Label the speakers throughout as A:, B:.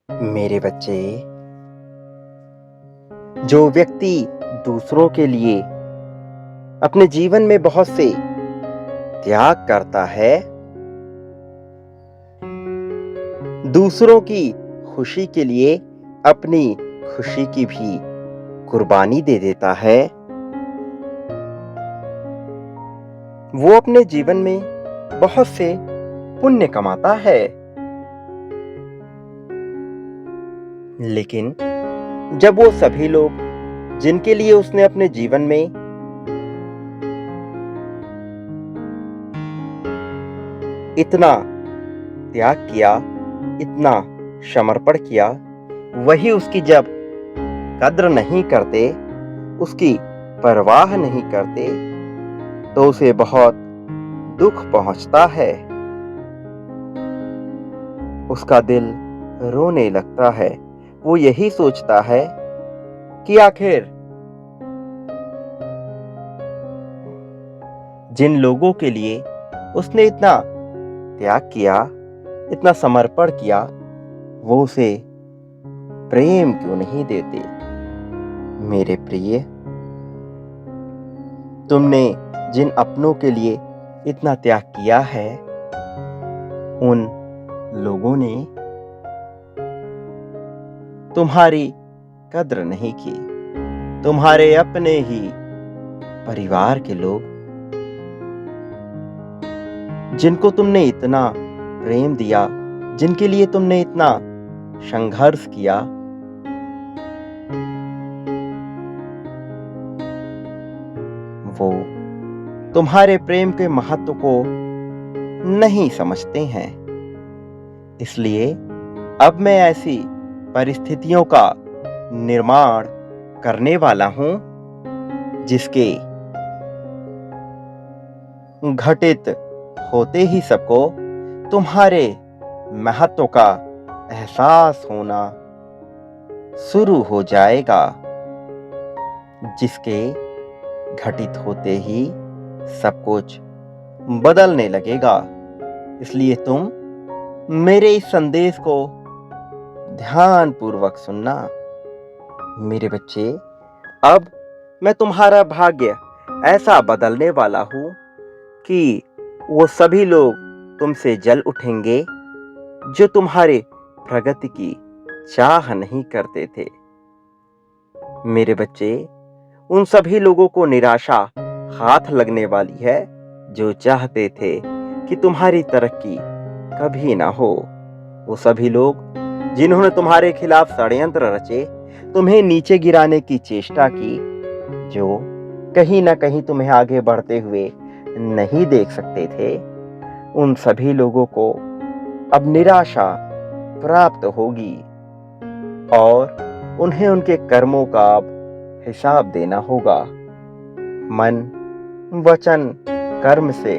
A: मेरे बच्चे, जो व्यक्ति दूसरों के लिए अपने जीवन में बहुत से त्याग करता है, दूसरों की खुशी के लिए अपनी खुशी की भी कुर्बानी दे देता है, वो अपने जीवन में बहुत से पुण्य कमाता है। लेकिन जब वो सभी लोग जिनके लिए उसने अपने जीवन में इतना त्याग किया, इतना समर्पण किया, वही उसकी जब कद्र नहीं करते, उसकी परवाह नहीं करते, तो उसे बहुत दुख पहुंचता है। उसका दिल रोने लगता है। वो यही सोचता है कि आखिर जिन लोगों के लिए उसने इतना त्याग किया, इतना समर्पण किया, वो उसे प्रेम क्यों नहीं देते। मेरे प्रिय, तुमने जिन अपनों के लिए इतना त्याग किया है, उन लोगों ने तुम्हारी कद्र नहीं की। तुम्हारे अपने ही परिवार के लोग, जिनको तुमने इतना प्रेम दिया, जिनके लिए तुमने इतना संघर्ष किया, वो तुम्हारे प्रेम के महत्व को नहीं समझते हैं। इसलिए अब मैं ऐसी परिस्थितियों का निर्माण करने वाला हूं, जिसके घटित होते ही सबको तुम्हारे महत्व का एहसास होना शुरू हो जाएगा। जिसके घटित होते ही सब कुछ बदलने लगेगा। इसलिए तुम मेरे इस संदेश को ध्यान पूर्वक सुनना। मेरे बच्चे, अब मैं तुम्हारा भाग्य ऐसा बदलने वाला हूं कि वो सभी लोग तुमसे जल उठेंगे जो तुम्हारे प्रगति की चाह नहीं करते थे। मेरे बच्चे, उन सभी लोगों को निराशा हाथ लगने वाली है जो चाहते थे कि तुम्हारी तरक्की कभी ना हो। वो सभी लोग जिन्होंने तुम्हारे खिलाफ षड्यंत्र रचे, तुम्हें नीचे गिराने की चेष्टा की, जो कहीं ना कहीं तुम्हें आगे बढ़ते हुए नहीं देख सकते थे, उन सभी लोगों को अब निराशा प्राप्त होगी और उन्हें उनके कर्मों का अब हिसाब देना होगा। मन, वचन, कर्म से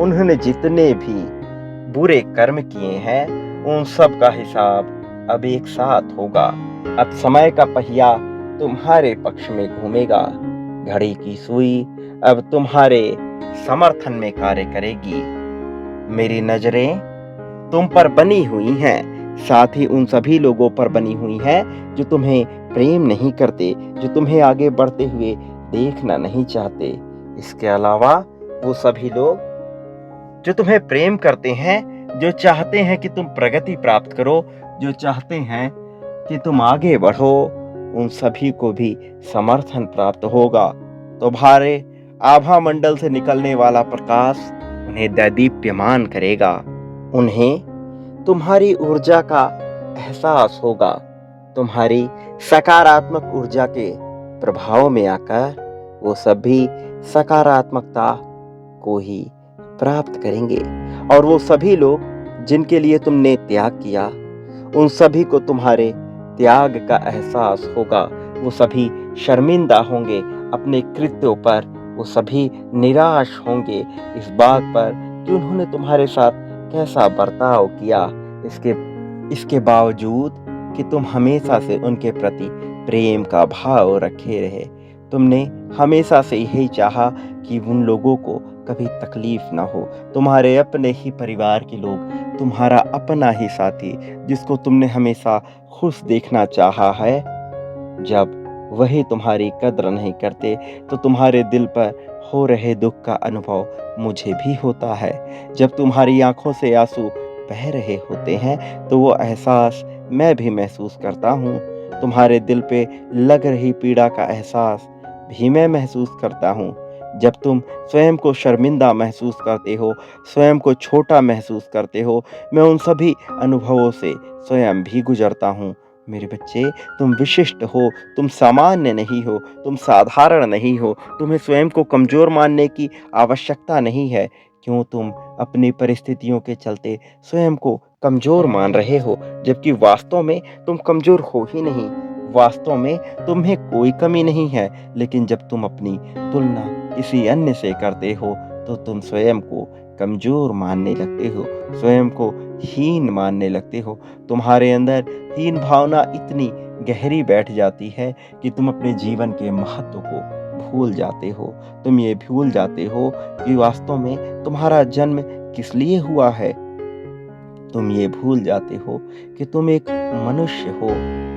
A: उन्होंने जितने भी बुरे कर्म किए हैं, उन सब का हिसाब अब एक साथ होगा। अब समय का पहिया तुम्हारे पक्ष में घूमेगा। घड़ी की सुई अब तुम्हारे समर्थन में कार्य करेगी। मेरी नजरें तुम पर बनी हुई हैं, साथ ही उन सभी लोगों पर बनी हुई हैं जो तुम्हें प्रेम नहीं करते, जो तुम्हें आगे बढ़ते हुए देखना नहीं चाहते। इसके अलावा वो सभी लोग जो तुम्हें प्रेम करते हैं, जो चाहते हैं कि तुम प्रगति प्राप्त करो, जो चाहते हैं कि तुम आगे बढ़ो, उन सभी को भी समर्थन प्राप्त होगा। तुम्हारे आभा मंडल से निकलने वाला प्रकाश उन्हें दैदीप्यमान करेगा। उन्हें तुम्हारी ऊर्जा का एहसास होगा। तुम्हारी सकारात्मक ऊर्जा के प्रभाव में आकर वो सभी सकारात्मकता को ही प्राप्त करेंगे। और वो सभी लोग जिनके लिए तुमने त्याग किया, उन सभी को तुम्हारे त्याग का एहसास होगा। वो सभी शर्मिंदा होंगे अपने कृत्यों पर। वो सभी निराश होंगे इस बात पर कि उन्होंने तुम्हारे साथ कैसा बर्ताव किया। इसके बावजूद कि तुम हमेशा से उनके प्रति प्रेम का भाव रखे रहे। तुमने हमेशा से यही चाहा कि उन लोगों को कभी तकलीफ ना हो। तुम्हारे अपने ही परिवार के लोग, तुम्हारा अपना ही साथी जिसको तुमने हमेशा खुश देखना चाहा है, जब वही तुम्हारी कद्र नहीं करते तो तुम्हारे दिल पर हो रहे दुख का अनुभव मुझे भी होता है। जब तुम्हारी आंखों से आंसू बह रहे होते हैं तो वो एहसास मैं भी महसूस करता हूँ। तुम्हारे दिल पे लग रही पीड़ा का एहसास भी मैं महसूस करता हूँ। जब तुम स्वयं को शर्मिंदा महसूस करते हो, स्वयं को छोटा महसूस करते हो, मैं उन सभी अनुभवों से स्वयं भी गुजरता हूँ। मेरे बच्चे, तुम विशिष्ट हो, तुम सामान्य नहीं हो, तुम साधारण नहीं हो। तुम्हें स्वयं को कमज़ोर मानने की आवश्यकता नहीं है। क्यों तुम अपनी परिस्थितियों के चलते स्वयं को कमज़ोर मान रहे हो, जबकि वास्तव में तुम कमज़ोर हो ही नहीं। वास्तव में तुम्हें कोई कमी नहीं है, लेकिन जब तुम अपनी तुलना किसी अन्य से करते हो, तो तुम स्वयं को कमज़ोर मानने लगते हो, स्वयं को हीन मानने लगते हो। तुम्हारे अंदर हीन भावना इतनी गहरी बैठ जाती है कि तुम अपने जीवन के महत्व को भूल जाते हो। तुम ये भूल जाते हो कि वास्तव में तुम्हारा जन्म किस लिए हुआ है। तुम ये भूल जाते हो कि तुम एक मनुष्य हो।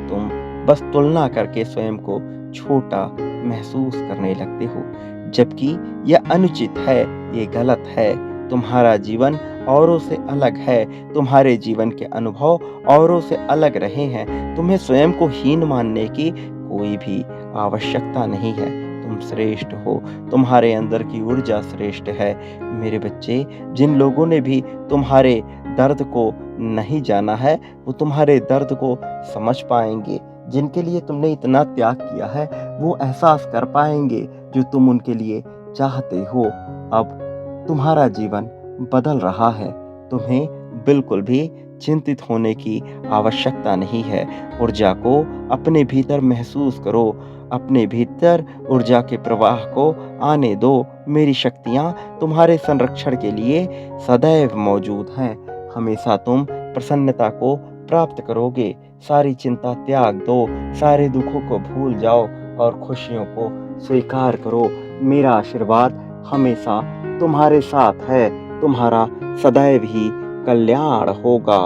A: तुम बस तुलना करके स्वयं को छोटा महसूस करने लगते हो, जबकि यह अनुचित है, ये गलत है। तुम्हारा जीवन औरों से अलग है, तुम्हारे जीवन के अनुभव औरों से अलग रहे हैं। तुम्हें स्वयं को हीन मानने की कोई भी आवश्यकता नहीं है। तुम श्रेष्ठ हो, तुम्हारे अंदर की ऊर्जा श्रेष्ठ है। मेरे बच्चे, जिन लोगों ने भी तुम्हारे दर्द को नहीं जाना है, वो तुम्हारे दर्द को समझ पाएँगे। जिनके लिए तुमने इतना त्याग किया है, वो एहसास कर पाएँगे जो तुम उनके लिए चाहते हो। अब तुम्हारा जीवन बदल रहा है। तुम्हें बिल्कुल भी चिंतित होने की आवश्यकता नहीं है। ऊर्जा को अपने भीतर महसूस करो। अपने भीतर ऊर्जा के प्रवाह को आने दो। मेरी शक्तियाँ तुम्हारे संरक्षण के लिए सदैव मौजूद हैं। हमेशा तुम प्रसन्नता को प्राप्त करोगे। सारी चिंता त्याग दो, सारे दुखों को भूल जाओ और खुशियों को स्वीकार करो। मेरा आशीर्वाद हमेशा तुम्हारे साथ है। तुम्हारा सदैव ही कल्याण होगा।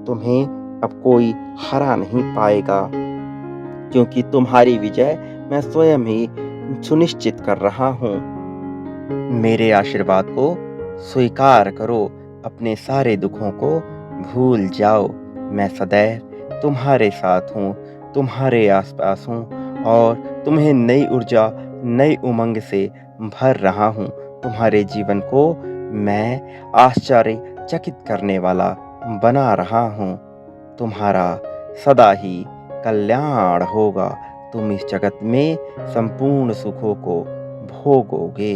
A: तुम्हें अब कोई हरा नहीं पाएगा, क्योंकि तुम्हारी विजय मैं स्वयं ही सुनिश्चित कर रहा हूँ। मेरे आशीर्वाद को स्वीकार करो। अपने सारे दुखों को भूल जाओ। मैं सदैव तुम्हारे साथ हूँ, तुम्हारे आसपास हूँ और तुम्हें नई ऊर्जा, नई उमंग से भर रहा हूँ। तुम्हारे जीवन को मैं आश्चर्यचकित करने वाला बना रहा हूँ। तुम्हारा सदा ही कल्याण होगा। तुम इस जगत में संपूर्ण सुखों को भोगोगे।